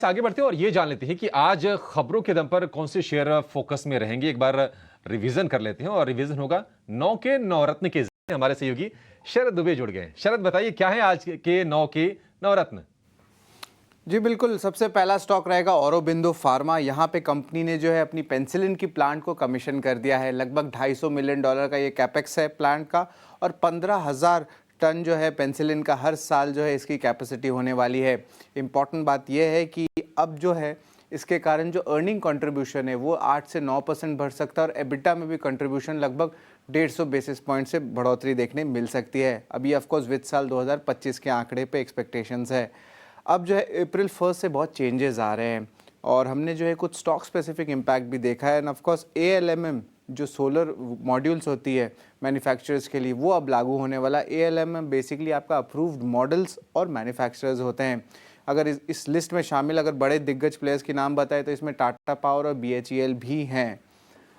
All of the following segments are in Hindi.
आगे बढ़ते हैं और ये जान लेते हैं कि आज खबरों के दम पर कौन से शेयर फोकस में रहेंगे। एक बार रिवीजन कर लेते हैं और रिवीजन होगा 9 के नवरत्न के जरिए। हमारे सहयोगी शरद दुबे जुड़ गए। शरद, बताइए क्या है आज के 9 के नवरत्न। जी बिल्कुल, सबसे पहला स्टॉक रहेगा औरोबिंदो फार्मा। यहाँ पे कंपनी ने जो है अपनी पेंसिलिन की प्लांट को कमीशन कर दिया है। लगभग $250 मिलियन का ये कैपेक्स है प्लांट का, और 15,000 टन जो है पेंसिलिन का हर साल जो है इसकी कैपेसिटी होने वाली है। इम्पॉर्टेंट बात यह है कि अब जो है इसके कारण जो अर्निंग कंट्रीब्यूशन है वो 8 से 9% बढ़ सकता है, और एबिटा में भी कंट्रीब्यूशन लगभग 150 बेसिस पॉइंट से बढ़ोतरी देखने मिल सकती है। अभी ऑफकोर्स वित्त साल 2025 के आंकड़े पे एक्सपेक्टेशंस है। अब जो है अप्रैल 1 से बहुत चेंजेस आ रहे हैं, और हमने जो है कुछ स्टॉक स्पेसिफिक इम्पैक्ट भी देखा है। एंड ऑफकोर्स ALMM जो सोलर मॉड्यूल्स होती है मैन्युफैक्चरर्स के लिए, वो अब लागू होने वाला। ALMM बेसिकली आपका अप्रूव्ड मॉडल्स और मैन्युफैक्चरर्स होते हैं। अगर इस लिस्ट में शामिल अगर बड़े दिग्गज प्लेयर्स के नाम बताए तो इसमें टाटा पावर और BHEL भी हैं।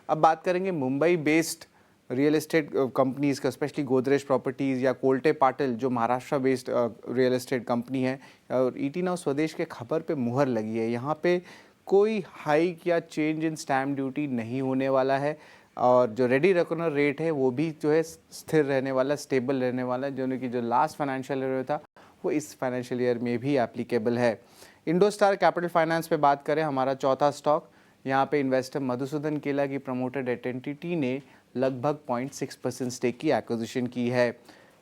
अब बात करेंगे Mumbai based real estate companies का, स्पेशली गोदरेज प्रॉपर्टीज़ या कोल्टे पाटिल जो Maharashtra based real estate company है। और ET नाउ स्वदेश के खबर पे मुहर लगी है। यहाँ पे कोई हाइक या चेंज इन स्टैम्प ड्यूटी नहीं होने वाला है, और जो रेडी रेकनर रेट है वो भी जो है स्थिर रहने वाला, स्टेबल रहने वाला है, जो कि जो लास्ट फाइनेंशियल ईयर था वो इस फाइनेंशियल ईयर में भी एप्लीकेबल है। इंडोस्टार कैपिटल फाइनेंस पे बात करें, हमारा चौथा स्टॉक, यहाँ पे इन्वेस्टर मधुसूदन केला की प्रमोटेड एंटिटी ने लगभग 0.6% स्टेक की एक्विजिशन की है।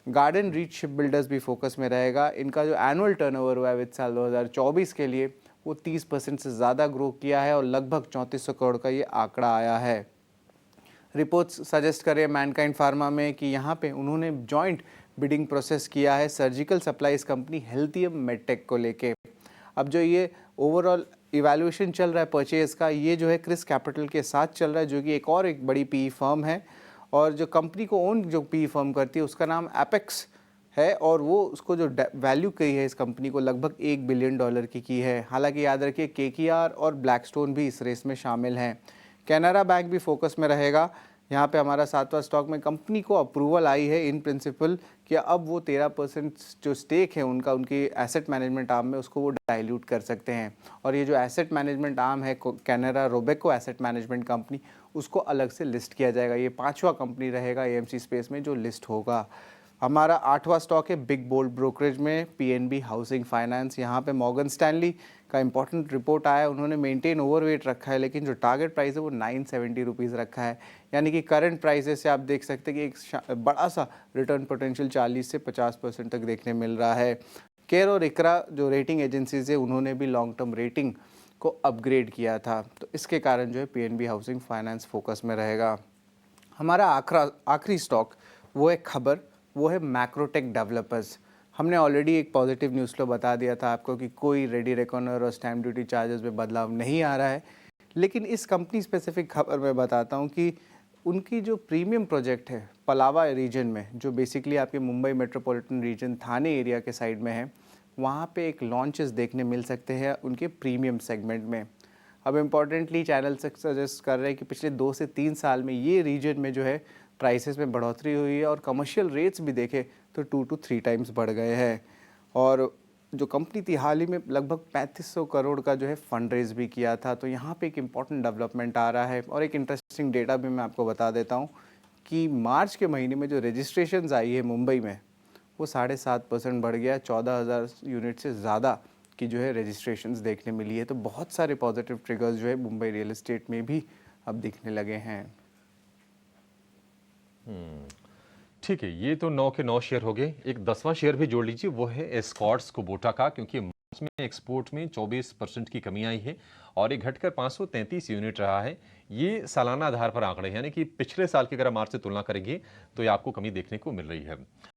गार्डन रीच शिप बिल्डर्स भी फोकस में रहेगा। इनका जो एनुअल टर्नओवर हुआ है वित्त साल 2024 के लिए वो 30% से ज़्यादा ग्रो किया है, और लगभग 3400 करोड़ का ये आंकड़ा आया है। रिपोर्ट्स सजेस्ट करें मैनकाइंड फार्मा में कि यहाँ पे उन्होंने जॉइंट बिडिंग प्रोसेस किया है सर्जिकल सप्लाईज कंपनी हेल्थियम मेडटेक को लेके। अब जो ये ओवरऑल इवैल्यूएशन चल रहा है परचेज का, ये जो है क्रिस कैपिटल के साथ चल रहा है, जो कि एक बड़ी PE फर्म है, और जो कंपनी को ओन जो PE फर्म करती है उसका नाम एपेक्स है, और वो उसको जो वैल्यू कही है इस कंपनी को लगभग $1 बिलियन की है। हालांकि याद रखिए KKR और ब्लैकस्टोन भी इस रेस में शामिल हैं। कैनरा बैंक भी फोकस में रहेगा। यहाँ पे हमारा सातवां स्टॉक में कंपनी को अप्रूवल आई है इन प्रिंसिपल कि अब वो 13% जो स्टेक है उनका उनकी एसेट मैनेजमेंट आर्म में उसको वो डाइल्यूट कर सकते हैं। और ये जो एसेट मैनेजमेंट आर्म है Canara Robeco asset management company, उसको अलग से लिस्ट किया जाएगा। ये 5वां कंपनी रहेगा AMC स्पेस में जो लिस्ट होगा। हमारा 8वां स्टॉक है बिग बोल्ड ब्रोकरेज में PNB हाउसिंग फाइनेंस। यहाँ पे मॉर्गन स्टैनली का इंपॉर्टेंट रिपोर्ट आया है, उन्होंने मेंटेन ओवरवेट रखा है, लेकिन जो टारगेट प्राइस है वो 970 रुपीज़ रखा है। यानी कि करंट प्राइसेस से आप देख सकते हैं कि एक बड़ा सा रिटर्न पोटेंशियल 40 से 50% तक देखने मिल रहा है। केयर और इकरा जो रेटिंग एजेंसीज है उन्होंने भी लॉन्ग टर्म रेटिंग को अपग्रेड किया था, तो इसके कारण जो है PNB हाउसिंग फाइनेंस फोकस में रहेगा। हमारा आखिरी स्टॉक वो है खबर, वो है मैक्रोटेक डेवलपर्स। हमने ऑलरेडी एक पॉजिटिव न्यूज़ फ्लो बता दिया था आपको कि कोई रेडी रेकनर और स्टैम्प ड्यूटी चार्जेस में बदलाव नहीं आ रहा है, लेकिन इस कंपनी स्पेसिफिक खबर में बताता हूँ कि उनकी जो प्रीमियम प्रोजेक्ट है पलावा रीजन में, जो बेसिकली आपके मुंबई मेट्रोपॉलिटन रीजन थाने एरिया के साइड में है, वहाँ पे एक लॉन्चेस देखने मिल सकते हैं उनके प्रीमियम सेगमेंट में। अब इम्पॉर्टेंटली चैनल सजेस्ट कर रहे हैं कि पिछले 2 से 3 साल में ये रीजन में जो है प्राइसेस में बढ़ोतरी हुई है, और कमर्शियल रेट्स भी देखें तो 2 to 3 टाइम्स बढ़ गए हैं। और जो कंपनी थी हाल ही में लगभग 3500 करोड़ का जो है फंड रेज भी किया था। तो यहाँ पे एक इम्पॉर्टेंट डेवलपमेंट आ रहा है, और एक इंटरेस्टिंग डेटा भी मैं आपको बता देता हूँ कि मार्च के महीने में जो रजिस्ट्रेशंस आई है मुंबई में वो 7.5% बढ़ गया। 14,000 यूनिट से ज़्यादा की जो है रजिस्ट्रेशंस देखने मिली है। तो बहुत सारे पॉजिटिव ट्रिगर्स जो है मुंबई रियल एस्टेट में भी अब दिखने लगे हैं। ठीक है, ये तो 9 के 9 शेयर हो गए। एक 10वां शेयर भी जोड़ लीजिए, वो है एस्कॉर्ट्स कुबोटा का, क्योंकि मार्च में एक्सपोर्ट में 24% की कमी आई है और ये घटकर 533 यूनिट रहा है। ये सालाना आधार पर आंकड़े हैं, यानी कि पिछले साल की अगर आप मार्च से तुलना करेंगे तो ये आपको कमी देखने को मिल रही है।